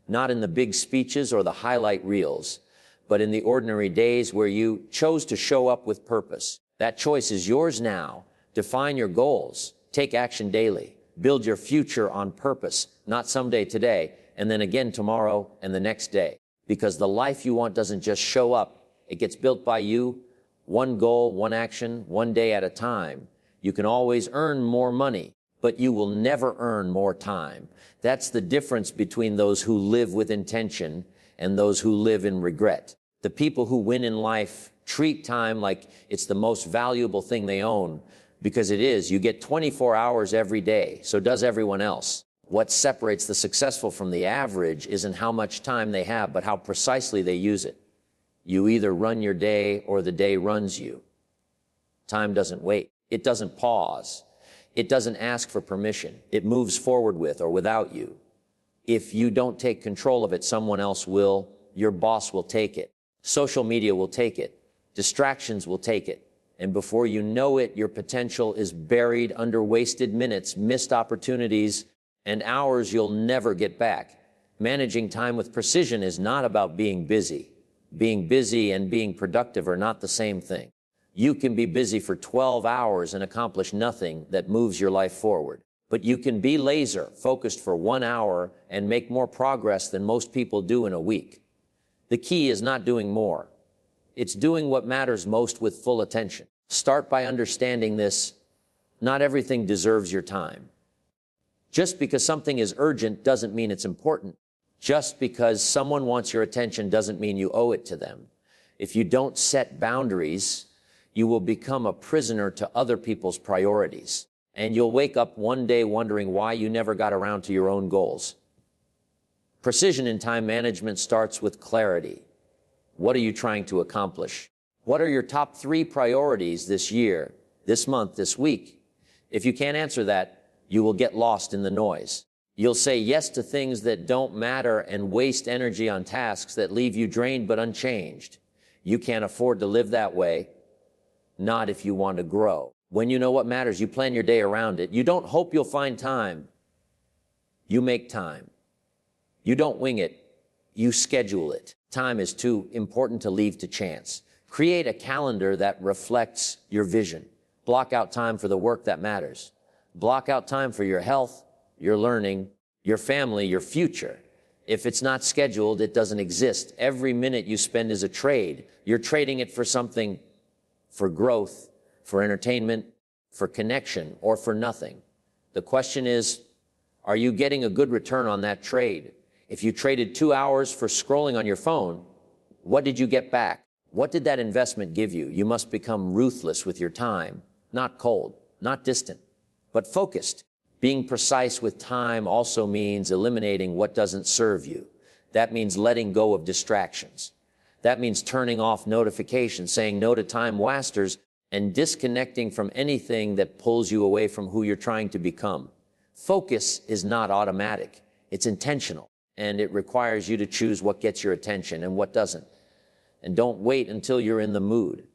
[SPEAKER 1] not in the big speeches or the highlight reels, but in the ordinary days where you chose to show up with purpose. That choice is yours now. Define your goals. Take action daily. Build your future on purpose, not someday today, and then again tomorrow and the next day. Because the life you want doesn't just show up. It gets built by you, one goal, one action, one day at a time. You can always earn more money, but you will never earn more time. That's the difference between those who live with intention and those who live in regret. The people who win in life treat time like it's the most valuable thing they own, because it is. You get 24 hours every day, so does everyone else. What separates the successful from the average isn't how much time they have, but how precisely they use it. You either run your day or the day runs you. Time doesn't wait. It doesn't pause. It doesn't ask for permission. It moves forward with or without you. If you don't take control of it, someone else will. Your boss will take it. Social media will take it. Distractions will take it. And before you know it, your potential is buried under wasted minutes, missed opportunities, and hours you'll never get back. Managing time with precision is not about being busy. Being busy and being productive are not the same thing. You can be busy for 12 hours and accomplish nothing that moves your life forward. But you can be laser focused for 1 hour and make more progress than most people do in a week. The key is not doing more. It's doing what matters most with full attention. Start by understanding this. Not everything deserves your time. Just because something is urgent doesn't mean it's important. Just because someone wants your attention doesn't mean you owe it to them. If you don't set boundaries, you will become a prisoner to other people's priorities. And you'll wake up one day wondering why you never got around to your own goals. Precision in time management starts with clarity. What are you trying to accomplish? What are your top 3 priorities this year, this month, this week? If you can't answer that, you will get lost in the noise. You'll say yes to things that don't matter and waste energy on tasks that leave you drained but unchanged. You can't afford to live that way, not if you want to grow. When you know what matters, you plan your day around it. You don't hope you'll find time. You make time. You don't wing it. You schedule it. Time is too important to leave to chance. Create a calendar that reflects your vision. Block out time for the work that matters. Block out time for your health, your learning, your family, your future. If it's not scheduled, it doesn't exist. Every minute you spend is a trade. You're trading it for something, for growth, for entertainment, for connection, or for nothing. The question is, are you getting a good return on that trade? If you traded 2 hours for scrolling on your phone, what did you get back? What did that investment give you? You must become ruthless with your time, not cold, not distant, but focused. Being precise with time also means eliminating what doesn't serve you. That means letting go of distractions. That means turning off notifications, saying no to time wasters, and disconnecting from anything that pulls you away from who you're trying to become. Focus is not automatic. It's intentional, and it requires you to choose what gets your attention and what doesn't. And don't wait until you're in the mood.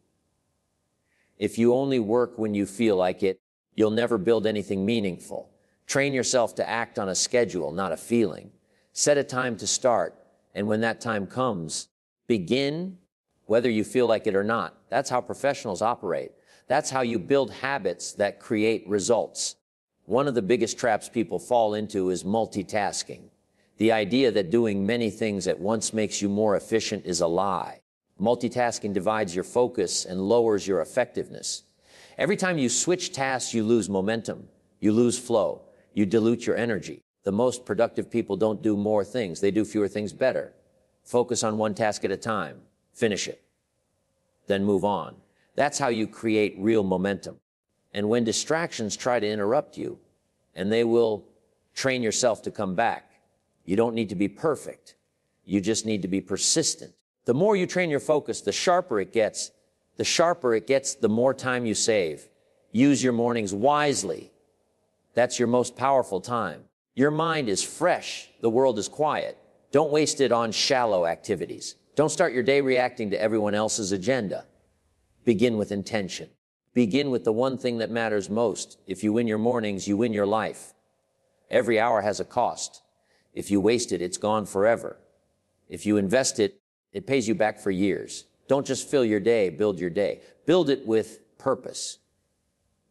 [SPEAKER 1] If you only work when you feel like it, you'll never build anything meaningful. Train yourself to act on a schedule, not a feeling. Set a time to start, and when that time comes, begin whether you feel like it or not. That's how professionals operate. That's how you build habits that create results. One of the biggest traps people fall into is multitasking. The idea that doing many things at once makes you more efficient is a lie. Multitasking divides your focus and lowers your effectiveness. Every time you switch tasks, you lose momentum, you lose flow, you dilute your energy. The most productive people don't do more things, they do fewer things better. Focus on one task at a time, finish it, then move on. That's how you create real momentum. And when distractions try to interrupt you, and they will, train yourself to come back. You don't need to be perfect, you just need to be persistent. The more you train your focus, the sharper it gets. The sharper it gets, the more time you save. Use your mornings wisely. That's your most powerful time. Your mind is fresh, the world is quiet. Don't waste it on shallow activities. Don't start your day reacting to everyone else's agenda. Begin with intention. Begin with the one thing that matters most. If you win your mornings, you win your life. Every hour has a cost. If you waste it, it's gone forever. If you invest it, it pays you back for years. Don't just fill your day, build your day. Build it with purpose.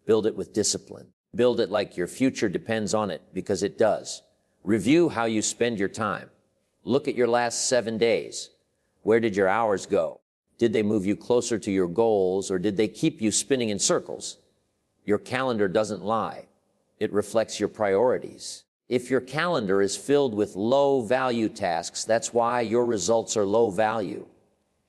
[SPEAKER 1] Build it with discipline. Build it like your future depends on it, because it does. Review how you spend your time. Look at your last 7 days. Where did your hours go? Did they move you closer to your goals, or did they keep you spinning in circles? Your calendar doesn't lie. It reflects your priorities. If your calendar is filled with low-value tasks, that's why your results are low value.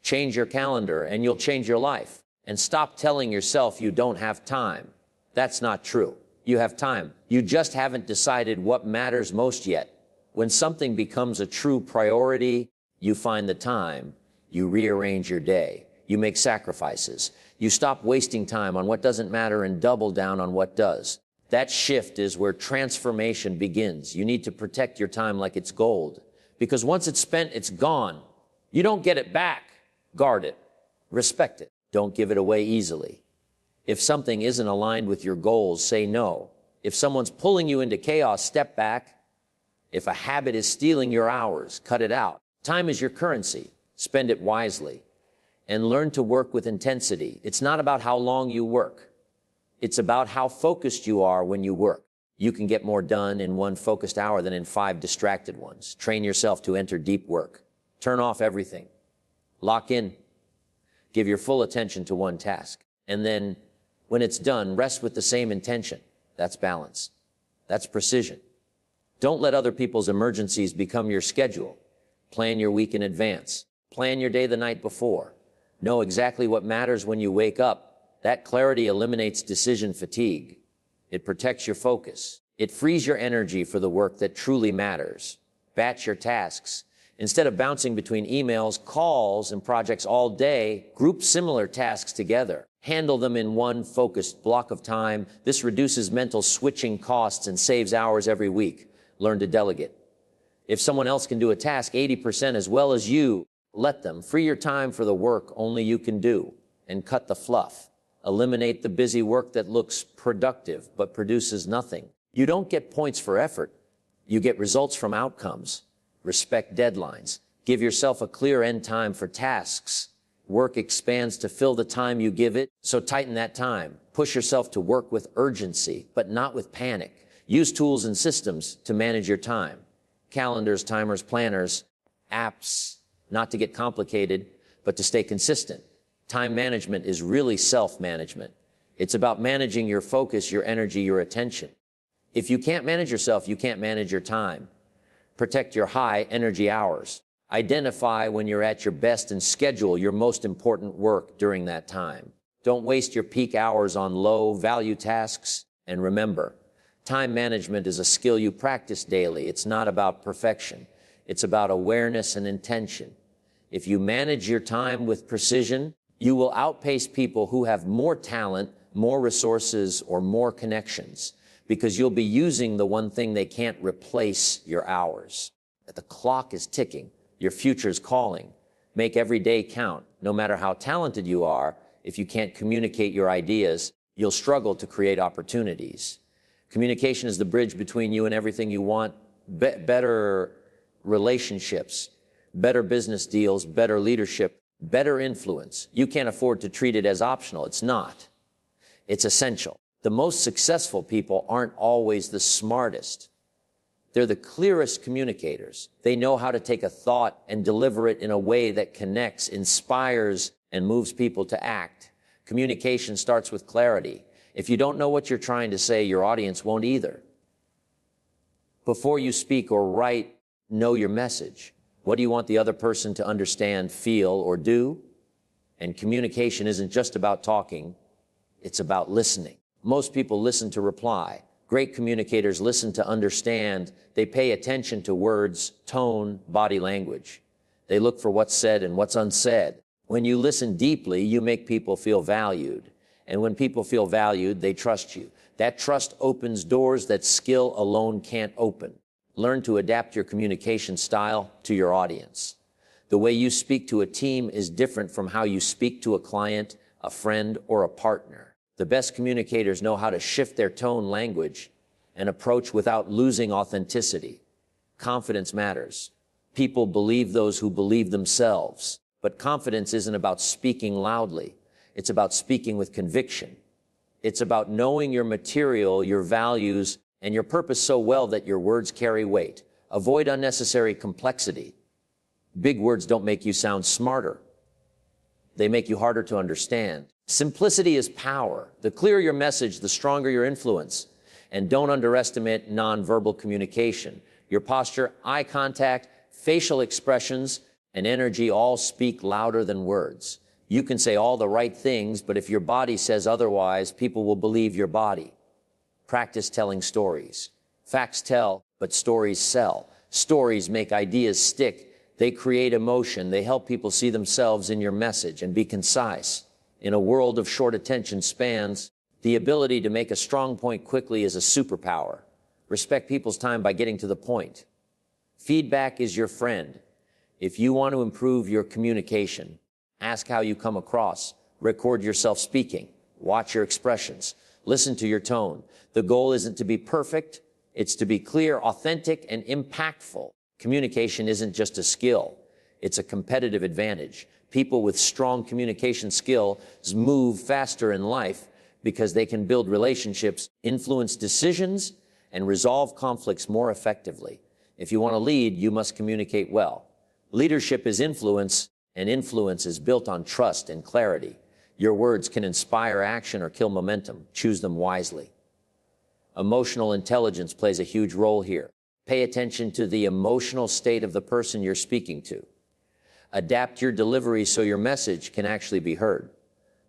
[SPEAKER 1] Change your calendar and you'll change your life. And stop telling yourself you don't have time. That's not true. You have time. You just haven't decided what matters most yet. When something becomes a true priority, you find the time. You rearrange your day. You make sacrifices. You stop wasting time on what doesn't matter and double down on what does. That shift is where transformation begins. You need to protect your time like it's gold, because once it's spent, it's gone. You don't get it back. Guard it. Respect it. Don't give it away easily. If something isn't aligned with your goals, say no. If someone's pulling you into chaos, step back. If a habit is stealing your hours, cut it out. Time is your currency. Spend it wisely. And learn to work with intensity. It's not about how long you work. It's about how focused you are when you work. You can get more done in 1 focused hour than in 5 distracted ones. Train yourself to enter deep work. Turn off everything. Lock in. Give your full attention to one task. And then, when it's done, rest with the same intention. That's balance. That's precision. Don't let other people's emergencies become your schedule. Plan your week in advance. Plan your day the night before. Know exactly what matters when you wake up. That clarity eliminates decision fatigue. It protects your focus. It frees your energy for the work that truly matters. Batch your tasks. Instead of bouncing between emails, calls, and projects all day, group similar tasks together. Handle them in one focused block of time. This reduces mental switching costs and saves hours every week. Learn to delegate. If someone else can do a task 80% as well as you, let them. Free your time for the work only you can do, and cut the fluff. Eliminate the busy work that looks productive but produces nothing. You don't get points for effort. You get results from outcomes. Respect deadlines. Give yourself a clear end time for tasks. Work expands to fill the time you give it, so tighten that time. Push yourself to work with urgency, but not with panic. Use tools and systems to manage your time. Calendars, timers, planners, apps, not to get complicated, but to stay consistent. Time management is really self-management. It's about managing your focus, your energy, your attention. If you can't manage yourself, you can't manage your time. Protect your high energy hours. Identify when you're at your best and schedule your most important work during that time. Don't waste your peak hours on low value tasks. And remember, time management is a skill you practice daily. It's not about perfection. It's about awareness and intention. If you manage your time with precision, you will outpace people who have more talent, more resources, or more connections, because you'll be using the one thing they can't replace: your hours. The clock is ticking. Your future's calling. Make every day count. No matter how talented you are, if you can't communicate your ideas, you'll struggle to create opportunities. Communication is the bridge between you and everything you want: better relationships, better business deals, better leadership, better influence. You can't afford to treat it as optional. It's not. It's essential. The most successful people aren't always the smartest. They're the clearest communicators. They know how to take a thought and deliver it in a way that connects, inspires, and moves people to act. Communication starts with clarity. If you don't know what you're trying to say, your audience won't either. Before you speak or write, know your message. What do you want the other person to understand, feel, or do? And communication isn't just about talking. It's about listening. Most people listen to reply. Great communicators listen to understand. They pay attention to words, tone, body language. They look for what's said and what's unsaid. When you listen deeply, you make people feel valued. And when people feel valued, they trust you. That trust opens doors that skill alone can't open. Learn to adapt your communication style to your audience. The way you speak to a team is different from how you speak to a client, a friend, or a partner. The best communicators know how to shift their tone, language, and approach without losing authenticity. Confidence matters. People believe those who believe themselves. But confidence isn't about speaking loudly. It's about speaking with conviction. It's about knowing your material, your values, and your purpose so well that your words carry weight. Avoid unnecessary complexity. Big words don't make you sound smarter. They make you harder to understand. Simplicity is power. The clearer your message, the stronger your influence. And don't underestimate nonverbal communication. Your posture, eye contact, facial expressions, and energy all speak louder than words. You can say all the right things, but if your body says otherwise, people will believe your body. Practice telling stories. Facts tell, but stories sell. Stories make ideas stick. They create emotion. They help people see themselves in your message and be concise. In a world of short attention spans, the ability to make a strong point quickly is a superpower. Respect people's time by getting to the point. Feedback is your friend. If you want to improve your communication, ask how you come across. Record yourself speaking. Watch your expressions. Listen to your tone. The goal isn't to be perfect. It's to be clear, authentic, and impactful. Communication isn't just a skill. It's a competitive advantage. People with strong communication skills move faster in life because they can build relationships, influence decisions, and resolve conflicts more effectively. If you want to lead, you must communicate well. Leadership is influence, and influence is built on trust and clarity. Your words can inspire action or kill momentum. Choose them wisely. Emotional intelligence plays a huge role here. Pay attention to the emotional state of the person you're speaking to. Adapt your delivery so your message can actually be heard.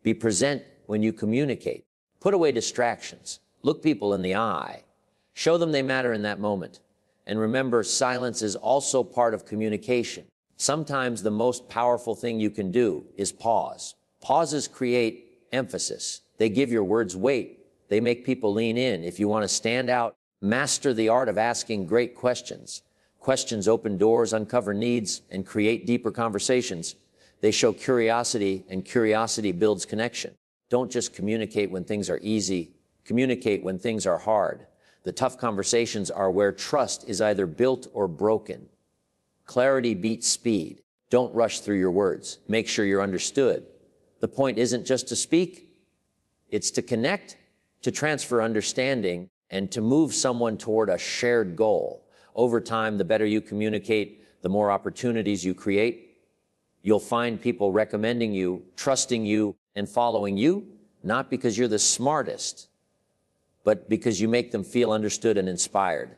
[SPEAKER 1] Be present when you communicate. Put away distractions. Look people in the eye. Show them they matter in that moment. And remember, silence is also part of communication. Sometimes the most powerful thing you can do is pause. Pauses create emphasis. They give your words weight. They make people lean in. If you want to stand out, master the art of asking great questions. Questions open doors, uncover needs, and create deeper conversations. They show curiosity, and curiosity builds connection. Don't just communicate when things are easy. Communicate when things are hard. The tough conversations are where trust is either built or broken. Clarity beats speed. Don't rush through your words. Make sure you're understood. The point isn't just to speak, it's to connect, to transfer understanding, and to move someone toward a shared goal. Over time, the better you communicate, the more opportunities you create. You'll find people recommending you, trusting you, and following you, not because you're the smartest, but because you make them feel understood and inspired.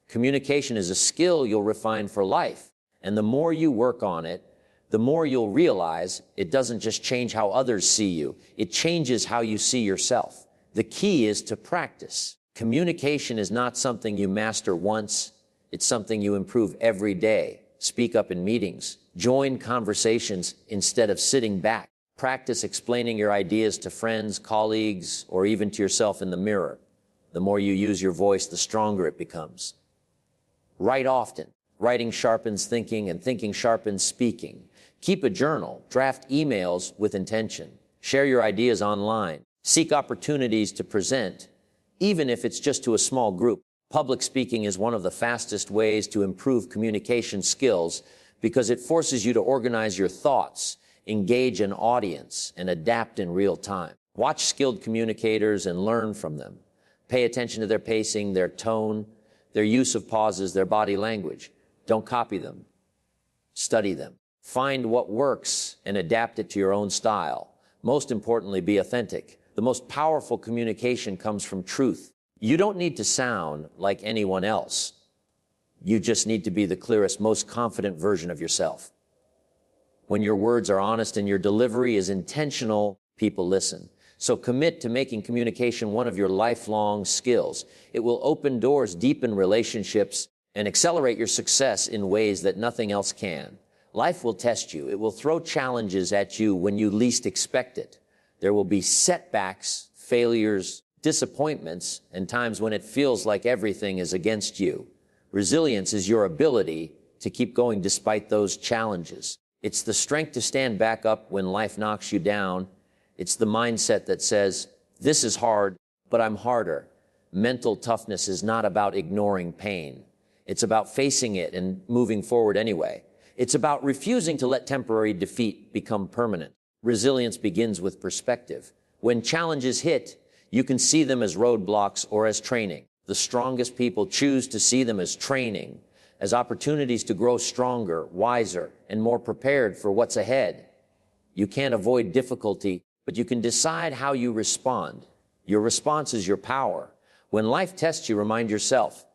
[SPEAKER 1] Communication is a skill you'll refine for life, and the more you work on it, the more you'll realize it doesn't just change how others see you, it changes how you see yourself. The key is to practice. Communication is not something you master once, it's something you improve every day. Speak up in meetings, join conversations instead of sitting back. Practice explaining your ideas to friends, colleagues, or even to yourself in the mirror. The more you use your voice, the stronger it becomes. Write often. Writing sharpens thinking, and thinking sharpens speaking. Keep a journal. Draft emails with intention. Share your ideas online. Seek opportunities to present, even if it's just to a small group. Public speaking is one of the fastest ways to improve communication skills because it forces you to organize your thoughts, engage an audience, and adapt in real time. Watch skilled communicators and learn from them. Pay attention to their pacing, their tone, their use of pauses, their body language. Don't copy them. Study them. Find what works and adapt it to your own style. Most importantly, be authentic. The most powerful communication comes from truth. You don't need to sound like anyone else. You just need to be the clearest, most confident version of yourself. When your words are honest and your delivery is intentional, people listen. So commit to making communication one of your lifelong skills. It will open doors, deepen relationships, and accelerate your success in ways that nothing else can. Life will test you. It will throw challenges at you when you least expect it. There will be setbacks, failures, disappointments, and times when it feels like everything is against you. Resilience is your ability to keep going despite those challenges. It's the strength to stand back up when life knocks you down. It's the mindset that says, this is hard, but I'm harder. Mental toughness is not about ignoring pain. It's about facing it and moving forward anyway. It's about refusing to let temporary defeat become permanent. Resilience begins with perspective. When challenges hit, you can see them as roadblocks or as training. The strongest people choose to see them as training, as opportunities to grow stronger, wiser, and more prepared for what's ahead. You can't avoid difficulty, but you can decide how you respond. Your response is your power. When life tests you, remind yourself,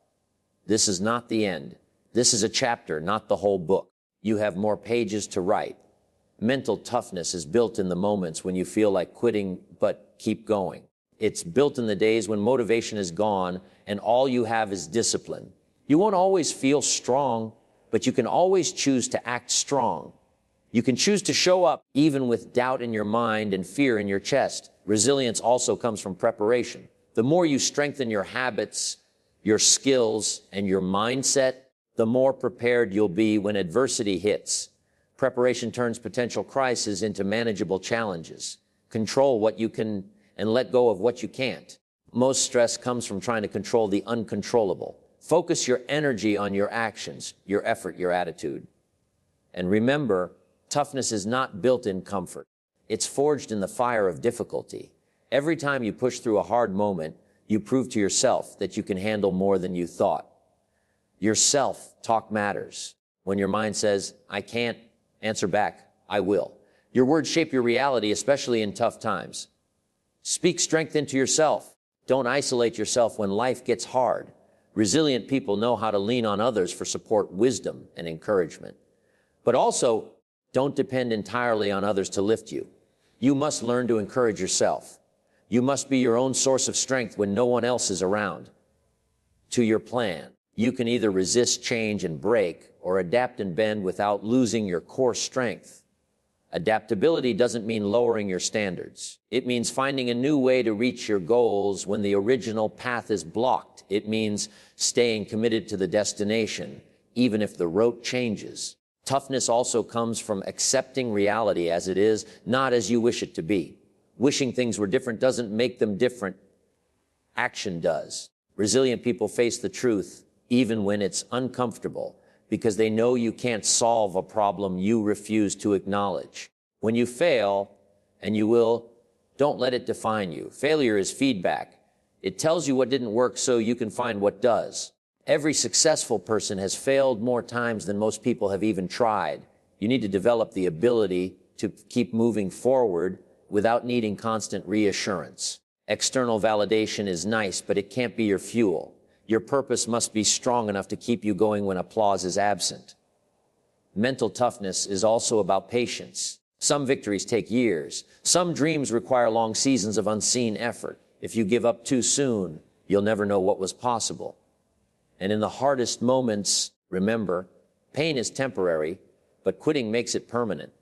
[SPEAKER 1] this is not the end. This is a chapter, not the whole book. You have more pages to write. Mental toughness is built in the moments when you feel like quitting, but keep going. It's built in the days when motivation is gone and all you have is discipline. You won't always feel strong, but you can always choose to act strong. You can choose to show up even with doubt in your mind and fear in your chest. Resilience also comes from preparation. The more you strengthen your habits, your skills, and your mindset, the more prepared you'll be when adversity hits. Preparation turns potential crises into manageable challenges. Control what you can and let go of what you can't. Most stress comes from trying to control the uncontrollable. Focus your energy on your actions, your effort, your attitude. And remember, toughness is not built in comfort. It's forged in the fire of difficulty. Every time you push through a hard moment, you prove to yourself that you can handle more than you thought. Your self-talk matters. When your mind says, I can't, answer back, I will. Your words shape your reality, especially in tough times. Speak strength into yourself. Don't isolate yourself when life gets hard. Resilient people know how to lean on others for support, wisdom, and encouragement. But also, don't depend entirely on others to lift you. You must learn to encourage yourself. You must be your own source of strength when no one else is around. To your plan, you can either resist change and break or adapt and bend without losing your core strength. Adaptability doesn't mean lowering your standards. It means finding a new way to reach your goals when the original path is blocked. It means staying committed to the destination, even if the route changes. Toughness also comes from accepting reality as it is, not as you wish it to be. Wishing things were different doesn't make them different. Action does. Resilient people face the truth, even when it's uncomfortable. because they know you can't solve a problem you refuse to acknowledge. When you fail, and you will, don't let it define you. Failure is feedback. It tells you what didn't work so you can find what does. Every successful person has failed more times than most people have even tried. You need to develop the ability to keep moving forward without needing constant reassurance. External validation is nice, but it can't be your fuel. Your purpose must be strong enough to keep you going when applause is absent. Mental toughness is also about patience. Some victories take years. Some dreams require long seasons of unseen effort. If you give up too soon, you'll never know what was possible. And in the hardest moments, remember, pain is temporary, but quitting makes it permanent.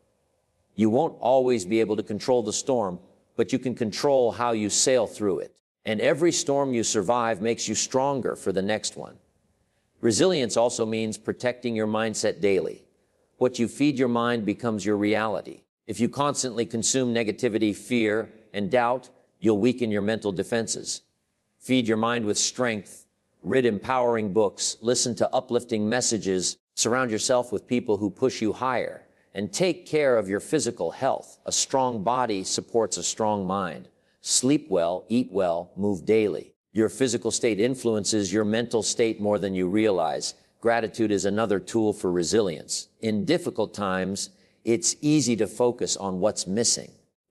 [SPEAKER 1] You won't always be able to control the storm, but you can control how you sail through it. And every storm you survive makes you stronger for the next one. Resilience also means protecting your mindset daily. What you feed your mind becomes your reality. If you constantly consume negativity, fear, and doubt, you'll weaken your mental defenses. Feed your mind with strength, read empowering books, listen to uplifting messages, surround yourself with people who push you higher, and take care of your physical health. A strong body supports a strong mind. Sleep well, eat well, move daily. Your physical state influences your mental state more than you realize. Gratitude is another tool for resilience. In difficult times, it's easy to focus on what's missing.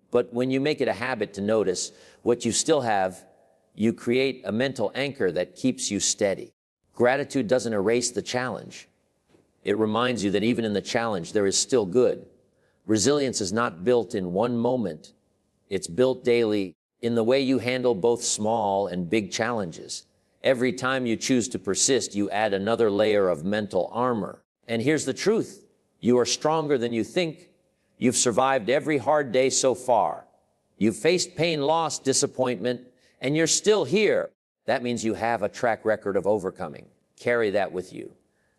[SPEAKER 1] But when you make it a habit to notice what you still have, you create a mental anchor that keeps you steady. Gratitude doesn't erase the challenge. It reminds you that even in the challenge, there is still good. Resilience is not built in one moment. It's built daily in the way you handle both small and big challenges. Every time you choose to persist, you add another layer of mental armor. And here's the truth. You are stronger than you think. You've survived every hard day so far. You've faced pain, loss, disappointment, and you're still here. That means you have a track record of overcoming. Carry that with you.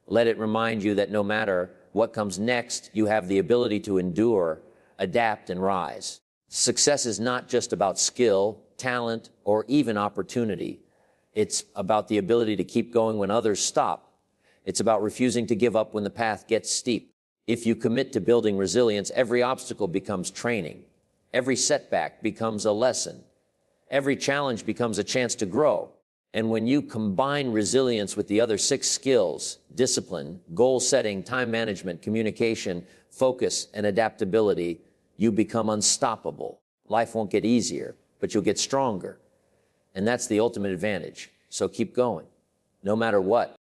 [SPEAKER 1] Let it remind you that no matter what comes next, you have the ability to endure, adapt, and rise. Success is not just about skill, talent, or even opportunity. It's about the ability to keep going when others stop. It's about refusing to give up when the path gets steep. If you commit to building resilience, every obstacle becomes training. Every setback becomes a lesson. Every challenge becomes a chance to grow. And when you combine resilience with the other 6 skills, discipline, goal setting, time management, communication, focus, and adaptability, you become unstoppable. Life won't get easier, but you'll get stronger. And that's the ultimate advantage. So keep going, no matter what.